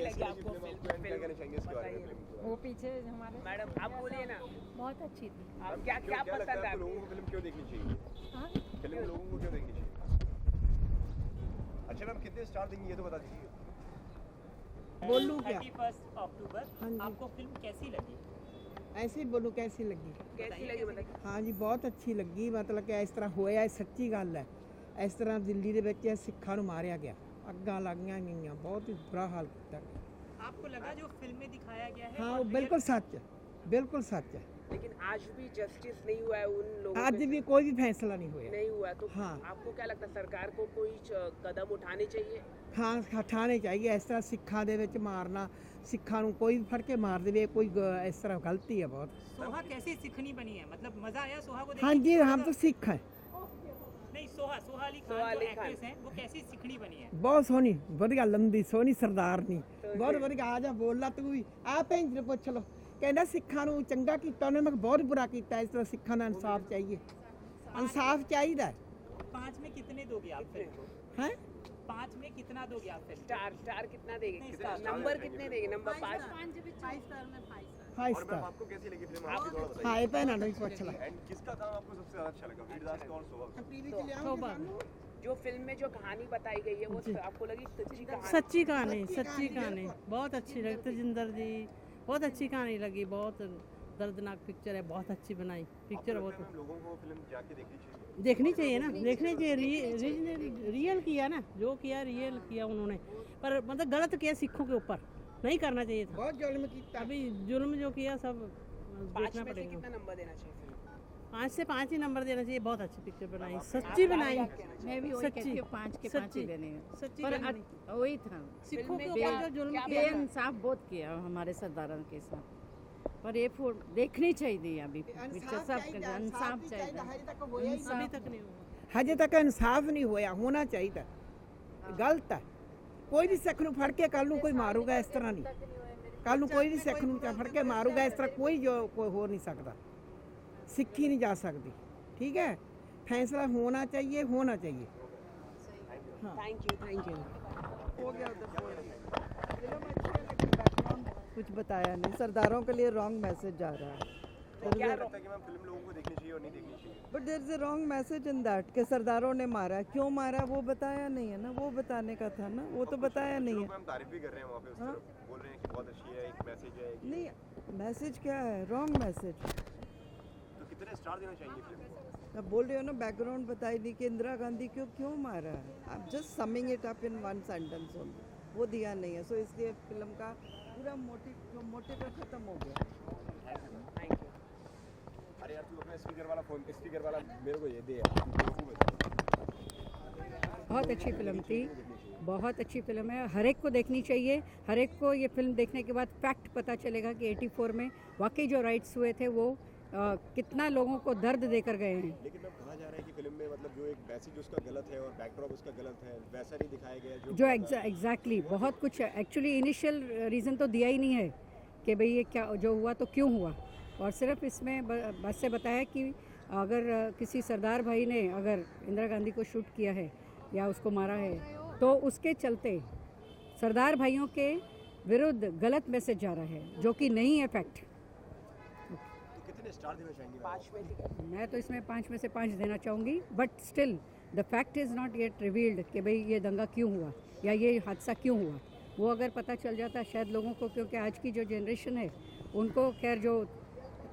कैसी लगी आपको फिल्म? क्या कहना चाहेंगे इसके बारे में फिल्म के वो पीछे हमारे मैडम आप बोलिए ना, बहुत अच्छी थी। आप क्या क्या क्या लगता पसंद है है आपको, लोगों आपको? को फिल्म क्यों देखनी चाहिए? हाँ फिल्म लोगों को क्यों देखनी चाहिए? अच्छा मैम, कितने स्टार देंगी ये तो बता दीजिए। बोलूं क्या? 31 अक्टूबर हाँ जी। आपको फिल्म कैसी लगी? ऐसे ही बोलूं कैसी लगी? कैसी लगी मतलब? हाँ जी बहुत अच्छी ਲੱਗੀ ਮਤਲਬ ਕਿ ਇਸ ਤਰ੍ਹਾਂ ਹੋਇਆ ਇਹ ਸੱਚੀ ਗੱਲ ਹੈ। ਇਸ ਤਰ੍ਹਾਂ ਦਿੱਲੀ ਦੇ ਵਿੱਚ ਸਿੱਖਾਂ ਨੂੰ ਮਾਰਿਆ ਗਿਆ, ਅੱਗਾਂ ਲੱਗੀਆਂ ਗਈਆਂ, ਬਹੁਤ ਹੀ ਬੁਰਾ ਹਾਲ ਕੀਤਾ ਗਿਆ। आपको लगा जो फिल्म में दिखाया गया है हाँ और वो रियल- बिल्कुल सच है, बिल्कुल सच है। लेकिन आज भी जस्टिस नहीं हुआ है उन लोगों आज के भी कोई भी फैसला नहीं होया। नहीं हुआ तो हाँ। आपको क्या लगता है सरकार को कोई कदम उठाने चाहिए? ਹਾਂ ਹਟਾਣੇ ਚਾਹੀਏ। ਇਸ ਤਰ੍ਹਾਂ ਸਿੱਖਾਂ ਦੇ ਵਿੱਚ ਮਾਰਨਾ, ਸਿੱਖਾਂ ਨੂੰ ਕੋਈ ਵੀ ਫੜ ਕੇ ਮਾਰ ਦੇਵੇ, ਕੋਈ ਇਸ ਤਰ੍ਹਾਂ ਗਲਤੀ ਹੈ बहुत। सोहा कैसी सिखनी बनी है, मतलब मजा आया सोहा को देख हाँ के? जी हम तो सिख हैं। नहीं सोहा सोहा अली सोहा खान जो अली खान। एक्ट्रेस हैं वो कैसी सिखनी बनी है? ਬਹੁਤ ਸੋਹਣੀ, ਵਧੀਆ ਲੰਬੀ ਸੋਹਣੀ ਸਰਦਾਰਨੀ, ਬਹੁਤ ਵਧੀਆ। ਆ ਜਾ ਬੋਲ ਲਾ ਤੂੰ ਵੀ, ਆ ਭੈਣ ਜੀ ਨੂੰ ਪੁੱਛ ਲਓ। ਕਹਿੰਦਾ ਸਿੱਖਾਂ ਨੂੰ ਚੰਗਾ ਕੀਤਾ ਉਹਨੇ, ਮੈਂ ਕਿਹਾ ਬਹੁਤ ਬੁਰਾ ਕੀਤਾ। ਇਸ ਤਰ੍ਹਾਂ ਸਿੱਖਾਂ ਦਾ ਇਨਸਾਫ ਚਾਹੀਏ, ਇਨਸਾਫ ਚਾਹੀਦਾ 5 में कितने दोगे आप फिल्म को? ਹੈ। 5 में कितना दोगे आप फिल्म को? स्टार कितना देंगे? नहीं, कितना स्टार- नंबर कितने देंगे? नंबर 5? 5 और मैम स्टार। आपको कैसी लगी फिल्म, आप भी थोड़ा बताइए। ਹਾਂ ਇਹ ਭੈਣਾਂ ਨੂੰ ਵੀ ਪੁੱਛ ਲਾ। एंड किसका काम आपको सबसे ज्यादा अच्छा लगा, वीरदास का और सोहा? शोभा जो फिल्म में जो कहानी बताई गई है वो आपको लगी सच्ची कहानी? सच्ची कहानी बहुत अच्छी लगी। तजिंदर जी बहुत अच्छी कहानी लगी, बहुत दर्दनाक पिक्चर है, बहुत अच्छी बनाई पिक्चर। आपको बहुत लगता है मैम लोगों को फिल्म जाके देखनी चाहिए? देखनी चाहिए ना, देखनी चाहिए। रियल किया ना, जो किया रियल किया उन्होंने, पर मतलब गलत किया सिखों के ऊपर, नहीं करना चाहिए था। ਬਹੁਤ ਜ਼ੁਲਮ ਕੀਤਾ। अभी जुल्म जो किया सब 5 देखना में से पड़ेगा। कितना नंबर देना चाहिए फिल्म? 5 से 5 ही नंबर देना चाहिए। बहुत अच्छी पिक्चर बनाई, सच्ची बनाई, मैं भी वही कहती हूँ 5 के 5 ही देने हैं। सच्ची पर बनाई। वही था, सिखों के फिल्म ऊपर में जो जुल्म क्या किया ना, बेइंसाफ बहुत किया हमारे सरदारों के साथ। पर ये देखनी चाहिए अभी पिक्चर, सब इंसाफ चाहिए। ਹਜੇ ਤੱਕ ਹੋਇਆ ਹੀ अभी तक नहीं हुआ। ਹਜੇ ਤੱਕ ਇਨਸਾਫ ਨਹੀਂ ਹੋਇਆ, ਹੋਣਾ ਚਾਹੀਦਾ। ਗਲਤ ਹੈ। ਕੋਈ ਵੀ ਸਿੱਖ ਨੂੰ ਫੜ ਕੇ ਕੱਲ ਨੂੰ ਕੋਈ ਮਾਰੂਗਾ ਇਸ ਤਰ੍ਹਾਂ ਨਹੀਂ। ਕੱਲ ਨੂੰ ਕੋਈ ਵੀ ਸਿੱਖ ਨੂੰ ਫੜ ਕੇ ਮਾਰੂਗਾ ਇਸ ਤਰ੍ਹਾਂ ਕੋਈ ਹੋ ਨਹੀਂ ਸਕਦਾ। ਸਿੱਖੀ ਨਹੀਂ ਜਾ ਸਕਦੀ। ठीक है, फैसला होना चाहिए, होना चाहिए। Thank you. हो गया उधर। कुछ बताया नहीं, सरदारों के लिए रॉन्ग मैसेज जा रहा है। क्या लगता है कि मैम फिल्म लोगों को देखनी चाहिए और नहीं देखनी चाहिए? But there is a wrong message in that कि सरदारों ने मारा, क्यों मारा वो बताया नहीं है ना, वो बताने का था ना, वो तो बताया नहीं लोग है। मैम तारीफ भी कर रहे हैं वहाँ पे, उस हाँ? तरफ बोल रहे हैं कि बहुत अच्छी है, एक मैसेज है कि- नहीं, मैसेज क्या है, रॉन्ग मैसेज। तो कितने स्टार देना चाहिए फिल्म को? अब बोल रहे हो ना, बैकग्राउंड बताई नहीं कि इंदिरा गांधी को क्यों मारा है, आप just summing it up in one sentence only, वो दिया नहीं है। सो इसलिए फिल्म का पूरा मोटिव खत्म हो गया। Thank you. अरे यार तू अपना स्पीकर वाला मेरे को ये दे यार, तू बेवकूफ है। बहुत अच्छी फिल्म थी, बहुत अच्छी फिल्म है, हर एक को देखनी चाहिए। हर एक को ये फिल्म देखने के बाद फैक्ट पता चलेगा कि 84 में वाकई जो राइट्स हुए थे वो कितना लोगों को दर्द देकर गए हैं। लेकिन मैम कहा जा रहा है कि फिल्म में मतलब जो एक मैसेज उसका गलत है और बैकड्रॉप उसका गलत है, वैसा नहीं दिखाया गया जो एग्जैक्टली बहुत कुछ एक्चुअली इनिशियल रीज़न तो दिया ही नहीं है कि भाई ये क्या जो हुआ तो क्यों हुआ, और सिर्फ इसमें बस से बताया कि अगर किसी सरदार भाई ने अगर इंदिरा गांधी को शूट किया है या उसको मारा है तो उसके चलते सरदार भाइयों के विरुद्ध गलत मैसेज जा रहा है, जो कि नहीं है फैक्ट। तो कितने स्टार देना चाहेंगे? 5 में से मैं तो इसमें 5 में से 5 देना चाहूँगी, but still the fact is not yet revealed कि भाई ये दंगा क्यों हुआ या ये हादसा क्यों हुआ। वो अगर पता चल जाता शायद लोगों को, क्योंकि आज की जो जनरेशन है उनको खैर जो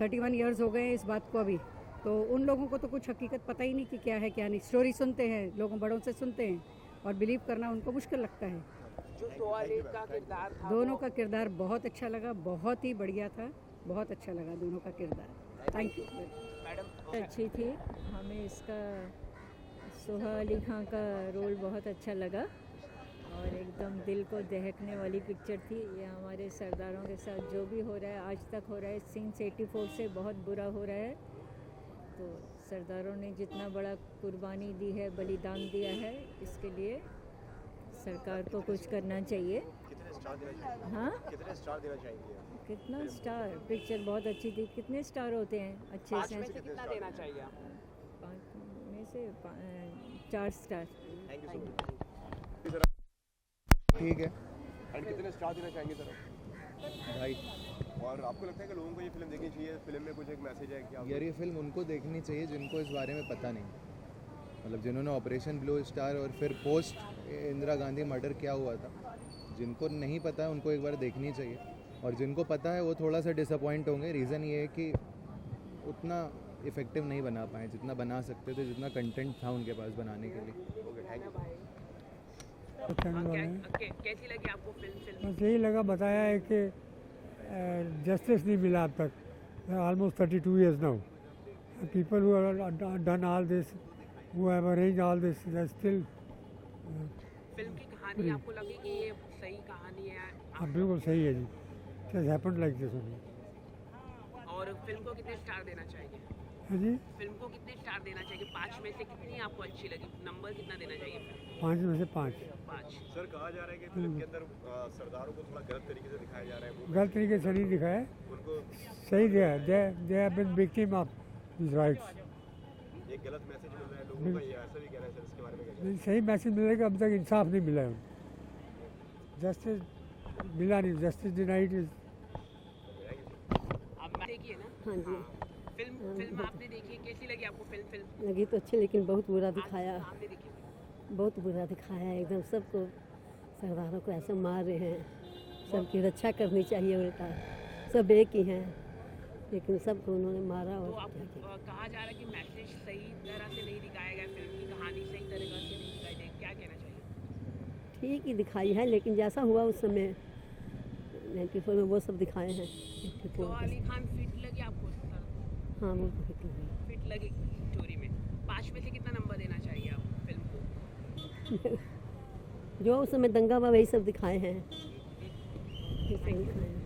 31 ईयर्स हो गए हैं इस बात को अभी, तो उन लोगों को तो कुछ हकीकत पता ही नहीं कि क्या है क्या नहीं। स्टोरी सुनते हैं, लोगों बड़ों से सुनते हैं और बिलीव करना उनको मुश्किल लगता है। जो सोहाली का किरदार था दोनों का किरदार बहुत अच्छा लगा, बहुत ही बढ़िया था, बहुत अच्छा लगा दोनों का किरदार। Thank you. मैडम अच्छी थी, हमें इसका सोहा अली खान का रोल बहुत अच्छा लगा और एकदम दिल को दहकने वाली पिक्चर थी। ये हमारे सरदारों के साथ जो भी हो रहा है, आज तक हो रहा है, सिंस 84 से बहुत बुरा हो रहा है। तो सरदारों ने जितना बड़ा कुर्बानी दी है, बलिदान दिया है, इसके लिए सरकार को कुछ करना चाहिए। कितने स्टार देना चाहिए? हाँ, कितने स्टार देना चाहेंगे? कितना स्टार, पिक्चर बहुत अच्छी थी। कितने स्टार होते हैं अच्छे 5 से? में से कितना देना चाहिए आप? 5 में से 4 star. Thank you so much. ठीक है, एंड कितने स्टार देना चाहेंगे सर? भाई और आपको लगता है कि लोगों को ये फिल्म देखनी चाहिए? फिल्म में कुछ एक मैसेज है क्या? यार ये फिल्म उनको देखनी चाहिए जिनको इस बारे में पता नहीं, मतलब जिन्होंने ऑपरेशन ब्लू स्टार और फिर पोस्ट इंदिरा गांधी मर्डर क्या हुआ था, जिनको नहीं पता है उनको एक बार देखनी चाहिए, और जिनको पता है वो थोड़ा सा डिसअपॉइंट होंगे। रीज़न ये है कि उतना इफ़ेक्टिव नहीं बना पाए जितना बना सकते थे, जितना कंटेंट था उनके पास बनाने के लिए। Okay, thank you. कैसी लगी आपको फिल्म? बस यही लगा, बताया है कि जस्टिस नहीं मिला अब तक, almost 32 years now. People who have done all this, who have arranged all this, they're still film की कहानी आपको लगी कि ये सही कहानी है? हाँ बिल्कुल सही है जी, it has happened like this only. और फिल्म को कितने स्टार देना चाहिए? हाँ जी, फिल्म को कितने स्टार देना चाहिए? 5 में से कितनी आपको अच्छी लगी? नंबर कितना देना चाहिए? 5 में से 5. 5। सर कहा जा रहा है कि फिल्म के अंदर सरदारों को थोड़ा गलत तरीके से दिखाया जा रहा है। गलत तरीके से नहीं दिखाया, उनको सही दिया है, they have been victim of these rights. एक गलत मैसेज मिल रहा है लोगों का, ये ऐसा भी कहना है सर, इसके बारे में क्या कहना है? सही मैसेज मिलेगा, अब तक इंसाफ नहीं मिला है, जस्टिस मिला नहीं, जस्टिस डिनाइड इज. आप देखिए ना? हाँ जी, फिल्म आपने देखी, कैसी लगी आपको फिल्म? लगी तो अच्छी, लेकिन बहुत बुरा दिखाया, आपने देखी? बहुत बुरा दिखाया एकदम। सबको सरदारों को ऐसे मार रहे हैं, सबकी रक्षा करनी चाहिए उल्टा, सब एक ही हैं, लेकिन सबको उन्होंने मारा। तो और आप कहा जा रहा है कि मैसेज सही तरह से नहीं दिखाया गया, फिल्म की कहानी सही तरीके से नहीं दिखाई गई, क्या कहना चाहिए? ठीक ही दिखाई है, लेकिन जैसा हुआ उस समय 94 में वो सब दिखाए हैं। तो अली खान फिट लगी आपको? हाँ वो तो फिट लगी। फिट लगी स्टोरी में। 5 में से कितना नंबर देना चाहिए आप फिल्म को? जो उस समय दंगा हुआ वही सब दिखाए हैं, ये सब दिखाए हैं।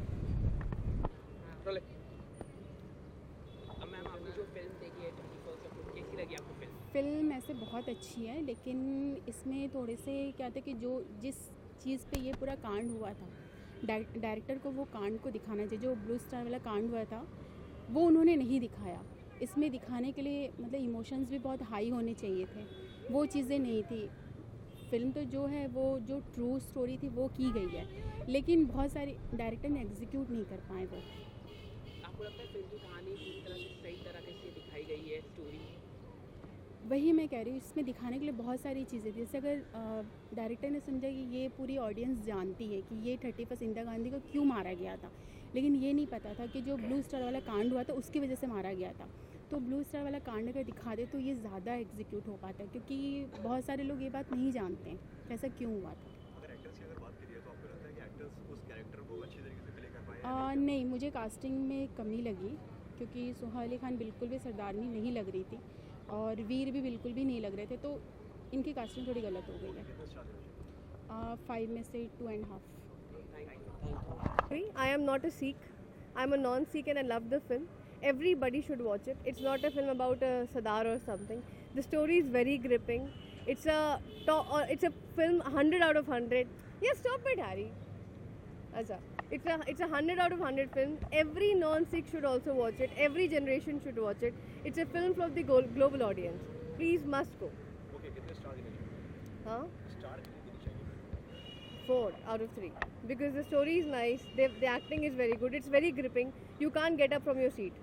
अब मैम आपने जो फिल्म देखी है 31st October, कैसी लगी आपको फिल्म? फिल्म ऐसे बहुत अच्छी है, लेकिन इसमें थोड़े से क्या था कि जो जिस चीज़ पे ये पूरा कांड हुआ था, डायरेक्टर को वो कांड को दिखाना चाहिए। जो ब्लू स्टार वाला कांड हुआ था वो उन्होंने नहीं दिखाया। इसमें दिखाने के लिए मतलब इमोशंस भी बहुत हाई होने चाहिए थे, वो चीज़ें नहीं थी। फिल्म तो जो है वो जो ट्रू स्टोरी थी वो की गई है, लेकिन बहुत सारी डायरेक्टर ने एग्जीक्यूट नहीं कर पाए वो। आपको लगता है फिल्म की कहानी पूरी तरह से सही तरह से दिखाई गई है स्टोरी? वही मैं कह रही हूँ, इसमें दिखाने के लिए बहुत सारी चीज़ें थी। जैसे अगर डायरेक्टर ने समझा कि ये पूरी ऑडियंस जानती है कि ये 31 इंदिरा गांधी को क्यों मारा गया था, लेकिन ये नहीं पता था कि जो ब्लू स्टार वाला कांड हुआ था उसकी वजह से मारा गया था। तो ब्लू स्टार वाला कांड अगर दिखा दे तो ये ज़्यादा एग्जीक्यूट हो पाता है, क्योंकि बहुत सारे लोग ये बात नहीं जानते हैं कि ऐसा क्यों हुआ था। अगर एक्टर्स की अगर बात करिए तो आपको लगता है कि एक्टर्स उस कैरेक्टर को अच्छी तरीके से प्ले कर पाए? नहीं, मुझे कास्टिंग में कमी लगी, क्योंकि सोहा अली खान बिल्कुल भी सरदारनी नहीं लग रही थी और वीर भी बिल्कुल भी नहीं लग रहे थे, तो इनकी कास्टिंग थोड़ी गलत हो गई है। 5 में से 2.5। I am not a Sikh. I am a non-Sikh and I love the film. Everybody should watch it. It's not a film about a Sardar or something. The story is very gripping. It's a film 100 out of 100. Yeah, stop it, Harry. Acha. It's a 100 out of 100 film. Every non-Sikh should also watch it. Every generation should watch it. It's a film for the global audience. Please must go. Okay, कितने star देने चाहिए? Huh? Star कितने देने चाहिए? 4 out of 3. Because the story is nice. The acting is very good. It's very gripping. You can't get up from your seat.